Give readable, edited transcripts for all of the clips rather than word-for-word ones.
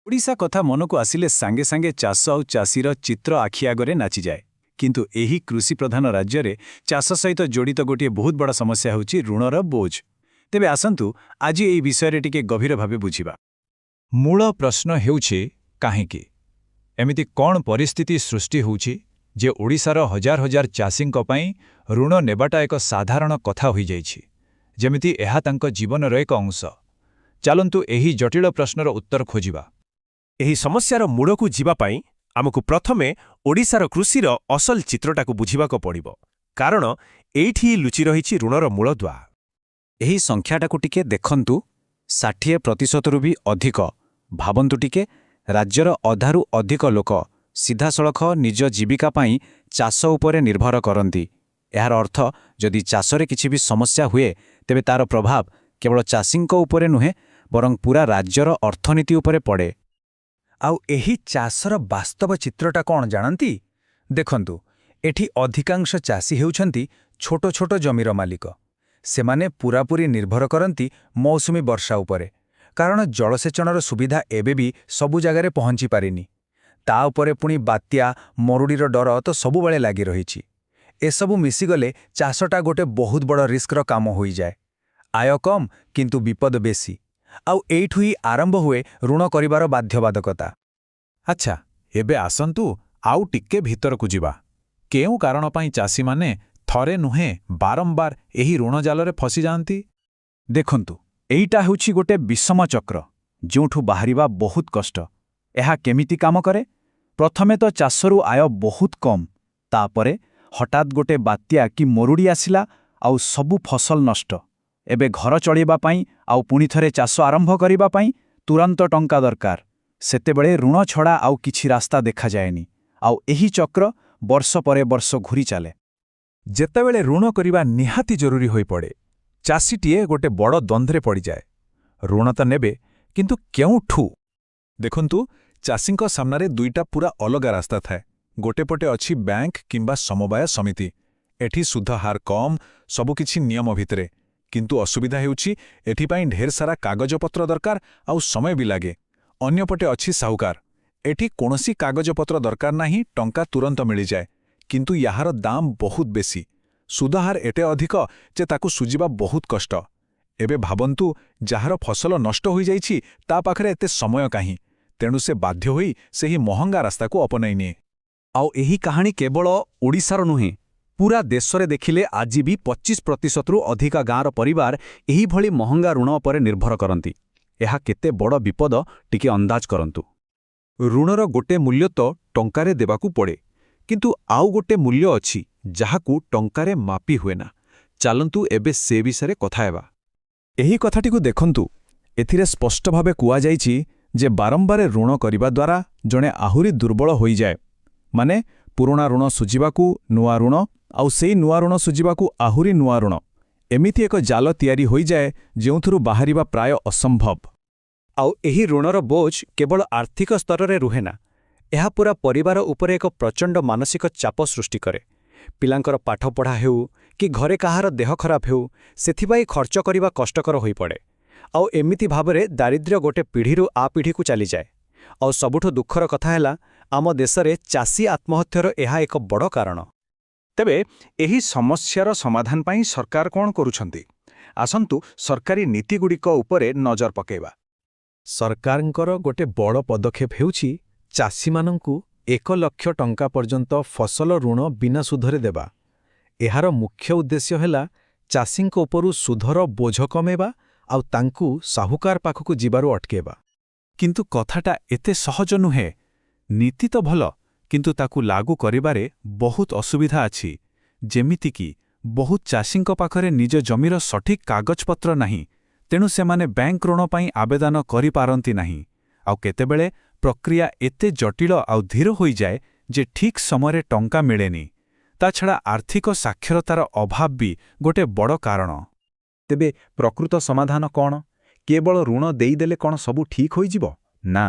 ଓଡ଼ିଶା କଥା ମନକୁ ଆସିଲେ ସାଙ୍ଗେ ସାଙ୍ଗେ ଚାଷ ଆଉ ଚାଷୀର ଚିତ୍ର ଆଖି ଆଗରେ ନାଚିଯାଏ। କିନ୍ତୁ ଏହି କୃଷିପ୍ରଧାନ ରାଜ୍ୟରେ ଚାଷ ସହିତ ଜଡ଼ିତ ଗୋଟିଏ ବହୁତ ବଡ଼ ସମସ୍ୟା ହେଉଛି ଋଣର ବୋଝ। ତେବେ ଆସନ୍ତୁ ଆଜି ଏହି ବିଷୟରେ ଟିକେ ଗଭୀର ଭାବେ ବୁଝିବା। ମୂଳ ପ୍ରଶ୍ନ ହେଉଛି କାହିଁକି ଏମିତି କ'ଣ ପରିସ୍ଥିତି ସୃଷ୍ଟି ହେଉଛି ଯେ ଓଡ଼ିଶାର ହଜାର ହଜାର ଚାଷୀଙ୍କ ପାଇଁ ଋଣ ନେବାଟା ଏକ ସାଧାରଣ କଥା ହୋଇଯାଇଛି, ଯେମିତି ଏହା ତାଙ୍କ ଜୀବନର ଏକ ଅଂଶ। ଚାଲନ୍ତୁ ଏହି ଜଟିଳ ପ୍ରଶ୍ନର ଉତ୍ତର ଖୋଜିବା। ଏହି ସମସ୍ୟାର ମୂଳକୁ ଯିବା ପାଇଁ ଆମକୁ ପ୍ରଥମେ ଓଡ଼ିଶାର କୃଷିର ଅସଲ ଚିତ୍ରଟାକୁ ବୁଝିବାକୁ ପଡ଼ିବ, କାରଣ ଏଇଠି ଲୁଚି ରହିଛି ଋଣର ମୂଳଦୁଆ। ଏହି ସଂଖ୍ୟାଟାକୁ ଟିକେ ଦେଖନ୍ତୁ, 60% ବି ଅଧିକ। ଭାବନ୍ତୁ ଟିକେ, ରାଜ୍ୟର ଅଧାରୁ ଅଧିକ ଲୋକ ସିଧାସଳଖ ନିଜ ଜୀବିକା ପାଇଁ ଚାଷ ଉପରେ ନିର୍ଭର କରନ୍ତି। ଏହାର ଅର୍ଥ ଯଦି ଚାଷରେ କିଛି ବି ସମସ୍ୟା ହୁଏ, ତେବେ ତାର ପ୍ରଭାବ କେବଳ ଚାଷୀଙ୍କ ଉପରେ ନୁହେଁ, ବରଂ ପୂରା ରାଜ୍ୟର ଅର୍ଥନୀତି ଉପରେ ପଡ଼େ। ଆଉ ଏହି ଚାଷର ବାସ୍ତବ ଚିତ୍ରଟା କ'ଣ ଜାଣନ୍ତି? ଦେଖନ୍ତୁ, ଏଠି ଅଧିକାଂଶ ଚାଷୀ ହେଉଛନ୍ତି ଛୋଟ ଛୋଟ ଜମିର ମାଲିକ। ସେମାନେ ପୂରାପୂରି ନିର୍ଭର କରନ୍ତି ମୌସୁମୀ ବର୍ଷା ଉପରେ, କାରଣ ଜଳସେଚନର ସୁବିଧା ଏବେ ବି ସବୁ ଜାଗାରେ ପହଞ୍ଚି ପାରିନି। ତା ଉପରେ ପୁଣି ବାତ୍ୟା, ମରୁଡ଼ିର ଡର ତ ସବୁବେଳେ ଲାଗି ରହିଛି। ଏସବୁ ମିଶିଗଲେ ଚାଷଟା ଗୋଟେ ବହୁତ ବଡ଼ ରିସ୍କର କାମ ହୋଇଯାଏ। ଆୟ କମ୍ କିନ୍ତୁ ବିପଦ ବେଶୀ। ଆଉ ଏଇଠୁ ହିଁ ଆରମ୍ଭ ହୁଏ ଋଣ କରିବାର ବାଧ୍ୟବାଧକତା। ଆଚ୍ଛା, ଏବେ ଆସନ୍ତୁ ଆଉ ଟିକେ ଭିତରକୁ ଯିବା। କେଉଁ କାରଣ ପାଇଁ ଚାଷୀମାନେ ଥରେ ନୁହେଁ ବାରମ୍ବାର ଏହି ଋଣ ଜାଲରେ ଫସିଯାଆନ୍ତି? ଦେଖନ୍ତୁ, ଏଇଟା ହେଉଛି ଗୋଟେ ବିଷମ ଚକ୍ର, ଯେଉଁଠୁ ବାହାରିବା ବହୁତ କଷ୍ଟ। ଏହା କେମିତି କାମ କରେ? ପ୍ରଥମେ ତ ଚାଷରୁ ଆୟ ବହୁତ କମ୍, ତାପରେ ହଠାତ୍ ଗୋଟେ ବାତ୍ୟା କି ମରୁଡ଼ି ଆସିଲା, ଆଉ ସବୁ ଫସଲ ନଷ୍ଟ। ଏବେ ଘର ଚଳିବା ପାଇଁ ଆଉ ପୁଣିଥରେ ଚାଷ ଆରମ୍ଭ କରିବା ପାଇଁ ତୁରନ୍ତ ଟଙ୍କା ଦରକାର। ସେତେବେଳେ ଋଣ ଛଡ଼ା ଆଉ କିଛି ରାସ୍ତା ଦେଖାଯାଏନି, ଆଉ ଏହି ଚକ୍ର ବର୍ଷ ପରେ ବର୍ଷ ଘୂରି ଚାଲେ। ଯେତେବେଳେ ଋଣ କରିବା ନିହାତି ଜରୁରୀ ହୋଇପଡ଼େ, ଚାଷୀଟିଏ ଗୋଟେ ବଡ଼ ଦ୍ୱନ୍ଦ୍ୱରେ ପଡ଼ିଯାଏ। ଋଣ ତ ନେବେ, କିନ୍ତୁ କେଉଁଠୁ? ଦେଖନ୍ତୁ, ଚାଷୀଙ୍କ ସାମ୍ନାରେ ଦୁଇଟା ପୁରା ଅଲଗା ରାସ୍ତା ଥାଏ। ଗୋଟେ ପଟେ ଅଛି ବ୍ୟାଙ୍କ କିମ୍ବା ସମବାୟ ସମିତି। ଏଠି ସୁଧ ହାର କମ୍, ସବୁକିଛି ନିୟମ ଭିତରେ। କିନ୍ତୁ ଅସୁବିଧା ହେଉଛି, ଏଥିପାଇଁ ଢେର ସାରା କାଗଜପତ୍ର ଦରକାର ଆଉ ସମୟ ବି ଲାଗେ। ଅନ୍ୟପଟେ ଅଛି ସାହୁକାର। ଏଠି କୌଣସି କାଗଜପତ୍ର ଦରକାର ନାହିଁ, ଟଙ୍କା ତୁରନ୍ତ ମିଳିଯାଏ। କିନ୍ତୁ ଏହାର ଦାମ ବହୁତ ବେଶୀ। ସୁଧହାର ଏତେ ଅଧିକ ଯେ ତାକୁ ସୁଝିବା ବହୁତ କଷ୍ଟ। ଏବେ ଭାବନ୍ତୁ, ଯାହାର ଫସଲ ନଷ୍ଟ ହୋଇଯାଇଛି ତା ପାଖରେ ଏତେ ସମୟ କାହିଁ? ତେଣୁ ସେ ବାଧ୍ୟ ହୋଇ ସେହି ମହଙ୍ଗା ରାସ୍ତାକୁ ଅପନାଇ ନିଏ। ଆଉ ଏହି କାହାଣୀ କେବଳ ଓଡ଼ିଶାର ନୁହେଁ, ପୂରା ଦେଶରେ ଦେଖିଲେ ଆଜି ବି 25%ରୁ ଅଧିକା ଗାଁର ପରିବାର ଏହିଭଳି ମହଙ୍ଗା ଋଣ ଉପରେ ନିର୍ଭର କରନ୍ତି। ଏହା କେତେ ବଡ଼ ବିପଦ ଟିକେ ଅନ୍ଦାଜ କରନ୍ତୁ। ଋଣର ଗୋଟେ ମୂଲ୍ୟ ତ ଟଙ୍କାରେ ଦେବାକୁ ପଡ଼େ, କିନ୍ତୁ ଆଉ ଗୋଟେ ମୂଲ୍ୟ ଅଛି ଯାହାକୁ ଟଙ୍କାରେ ମାପି ହୁଏନା। ଚାଲନ୍ତୁ ଏବେ ସେ ବିଷୟରେ କଥା ହେବା। ଏହି କଥାଟିକୁ ଦେଖନ୍ତୁ, ଏଥିରେ ସ୍ପଷ୍ଟ ଭାବେ କୁହାଯାଇଛି ଯେ ବାରମ୍ବାର ଋଣ କରିବା ଦ୍ୱାରା ଜଣେ ଆହୁରି ଦୁର୍ବଳ ହୋଇଯାଏ। ମାନେ ପୁରୁଣା ଋଣ ସୁଝିବାକୁ ନୂଆ ଋଣ, ଆଉ ସେଇ ନୂଆ ଋଣ ସୁଝିବାକୁ ଆହୁରି ନୂଆ ଋଣ। ଏମିତି ଏକ ଜାଲ ତିଆରି ହୋଇଯାଏ ଯେଉଁଥିରୁ ବାହାରିବା ପ୍ରାୟ ଅସମ୍ଭବ। ଆଉ ଏହି ଋଣର ବୋଝ କେବଳ ଆର୍ଥିକ ସ୍ତରରେ ରୁହେ ନା, ଏହା ପୂରା ପରିବାର ଉପରେ ଏକ ପ୍ରଚଣ୍ଡ ମାନସିକ ଚାପ ସୃଷ୍ଟି କରେ। ପିଲାଙ୍କର ପାଠପଢ଼ା ହେଉ କି ଘରେ କାହାର ଦେହ ଖରାପ ହେଉ, ସେଥିପାଇଁ ଖର୍ଚ୍ଚ କରିବା କଷ୍ଟକର ହୋଇପଡ଼େ। ଆଉ ଏମିତି ଭାବରେ ଦାରିଦ୍ର୍ୟ ଗୋଟେ ପିଢ଼ିରୁ ଆ ପିଢ଼ିକୁ ଚାଲିଯାଏ। ଆଉ ସବୁଠୁ ଦୁଃଖର କଥା ହେଲା, ଆମ ଦେଶରେ ଚାଷୀ ଆତ୍ମହତ୍ୟାର ଏହା ଏକ ବଡ଼ କାରଣ। ତେବେ ଏହି ସମସ୍ୟାର ସମାଧାନ ପାଇଁ ସରକାର କ'ଣ କରୁଛନ୍ତି? ଆସନ୍ତୁ ସରକାରୀ ନୀତିଗୁଡ଼ିକ ଉପରେ ନଜର ପକାଇବା। ସରକାରଙ୍କର ଗୋଟେ ବଡ଼ ପଦକ୍ଷେପ ହେଉଛି ଚାଷୀମାନଙ୍କୁ 1 ଲକ୍ଷ ଟଙ୍କା ପର୍ଯ୍ୟନ୍ତ ଫସଲ ଋଣ ବିନା ସୁଧରେ ଦେବା। ଏହାର ମୁଖ୍ୟ ଉଦ୍ଦେଶ୍ୟ ହେଲା ଚାଷୀଙ୍କ ଉପରୁ ସୁଧର ବୋଝ କମେଇବା ଆଉ ତାଙ୍କୁ ସାହୁକାର ପାଖକୁ ଯିବାରୁ ଅଟକେଇବା। କିନ୍ତୁ କଥାଟା ଏତେ ସହଜ ନୁହେଁ। ନୀତି ତ ଭଲ, କିନ୍ତୁ ତାକୁ ଲାଗୁ କରିବାରେ ବହୁତ ଅସୁବିଧା ଅଛି। ଯେମିତିକି ବହୁତ ଚାଷୀଙ୍କ ପାଖରେ ନିଜ ଜମିର ସଠିକ୍ କାଗଜପତ୍ର ନାହିଁ, ତେଣୁ ସେମାନେ ବ୍ୟାଙ୍କ ଋଣ ପାଇଁ ଆବେଦନ କରିପାରନ୍ତି ନାହିଁ। ଆଉ କେତେବେଳେ ପ୍ରକ୍ରିୟା ଏତେ ଜଟିଳ ଆଉ ଧୀର ହୋଇଯାଏ ଯେ ଠିକ୍ ସମୟରେ ଟଙ୍କା ମିଳେନି। ତାଛଡ଼ା ଆର୍ଥିକ ସାକ୍ଷରତାର ଅଭାବ ବି ଗୋଟେ ବଡ଼ କାରଣ। ତେବେ ପ୍ରକୃତ ସମାଧାନ କ'ଣ? କେବଳ ଋଣ ଦେଇଦେଲେ କ'ଣ ସବୁ ଠିକ୍ ହୋଇଯିବ? ନା,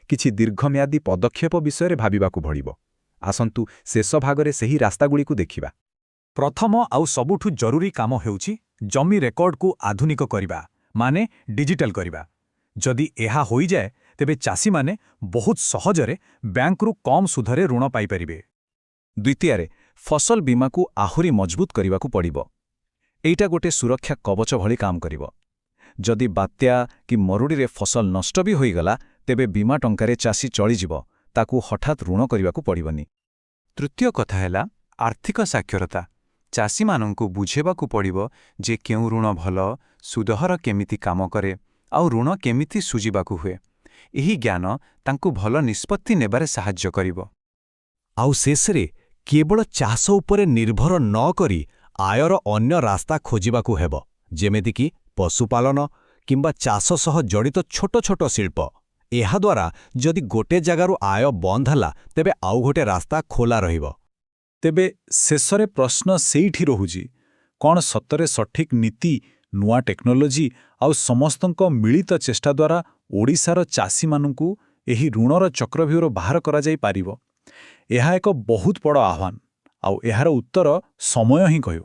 କିଛି ଦୀର୍ଘମ୍ୟାଦୀ ପଦକ୍ଷେପ ବିଷୟରେ ଭାବିବାକୁ ପଡ଼ିବ। ଆସନ୍ତୁ ଶେଷ ଭାଗରେ ସେହି ରାସ୍ତାଗୁଡ଼ିକୁ ଦେଖିବା। ପ୍ରଥମ ଆଉ ସବୁଠୁ ଜରୁରୀ କାମ ହେଉଛି ଜମି ରେକର୍ଡକୁ ଆଧୁନିକ କରିବା, ମାନେ ଡିଜିଟାଲ କରିବା। ଯଦି ଏହା ହୋଇଯାଏ, ତେବେ ଚାଷୀମାନେ ବହୁତ ସହଜରେ ବ୍ୟାଙ୍କରୁ କମ୍ ସୁଧରେ ଋଣ ପାଇପାରିବେ। ଦ୍ୱିତୀୟରେ ଫସଲ ବୀମାକୁ ଆହୁରି ମଜବୁତ କରିବାକୁ ପଡ଼ିବ। ଏଇଟା ଗୋଟେ ସୁରକ୍ଷା କବଚ ଭଳି କାମ କରିବ। ଯଦି ବାତ୍ୟା କି ମରୁଡ଼ିରେ ଫସଲ ନଷ୍ଟ ବି ହୋଇଗଲା, ତେବେ ବୀମା ଟଙ୍କାରେ ଚାଷୀ ଚଳିଯିବ, ତାକୁ ହଠାତ୍ ଋଣ କରିବାକୁ ପଡ଼ିବନି। ତୃତୀୟ କଥା ହେଲା ଆର୍ଥିକ ସାକ୍ଷରତା। ଚାଷୀମାନଙ୍କୁ ବୁଝେବାକୁ ପଡ଼ିବ ଯେ କେଉଁ ଋଣ ଭଲ, ସୁଧହାର କେମିତି କାମ କରେ, ଆଉ ଋଣ କେମିତି ସୁଝିବାକୁ ହୁଏ। ଏହି ଜ୍ଞାନ ତାଙ୍କୁ ଭଲ ନିଷ୍ପତ୍ତି ନେବାରେ ସାହାଯ୍ୟ କରିବ। ଆଉ ଶେଷରେ କେବଳ ଚାଷ ଉପରେ ନିର୍ଭର ନ କରି ଆୟର ଅନ୍ୟ ରାସ୍ତା ଖୋଜିବାକୁ ହେବ, ଯେମିତିକି ପଶୁପାଳନ କିମ୍ବା ଚାଷ ସହ ଜଡ଼ିତ ଛୋଟ ଛୋଟ ଶିଳ୍ପ। ଏହାଦ୍ୱାରା ଯଦି ଗୋଟେ ଜାଗାରୁ ଆୟ ବନ୍ଦ ହେଲା, ତେବେ ଆଉ ଗୋଟେ ରାସ୍ତା ଖୋଲା ରହିବ। ତେବେ ଶେଷରେ ପ୍ରଶ୍ନ ସେଇଠି ରହୁଛି, କ'ଣ ସତରେ ସଠିକ୍ ନୀତି, ନୂଆ ଟେକ୍ନୋଲୋଜି ଆଉ ସମସ୍ତଙ୍କ ମିଳିତ ଚେଷ୍ଟା ଦ୍ୱାରା ଓଡ଼ିଶାର ଚାଷୀମାନଙ୍କୁ ଏହି ଋଣର ଚକ୍ରବ୍ୟୂହରୁ ବାହାର କରାଯାଇପାରିବ? ଏହା ଏକ ବହୁତ ବଡ଼ ଆହ୍ୱାନ, ଆଉ ଏହାର ଉତ୍ତର ସମୟ ହିଁ କହିବ।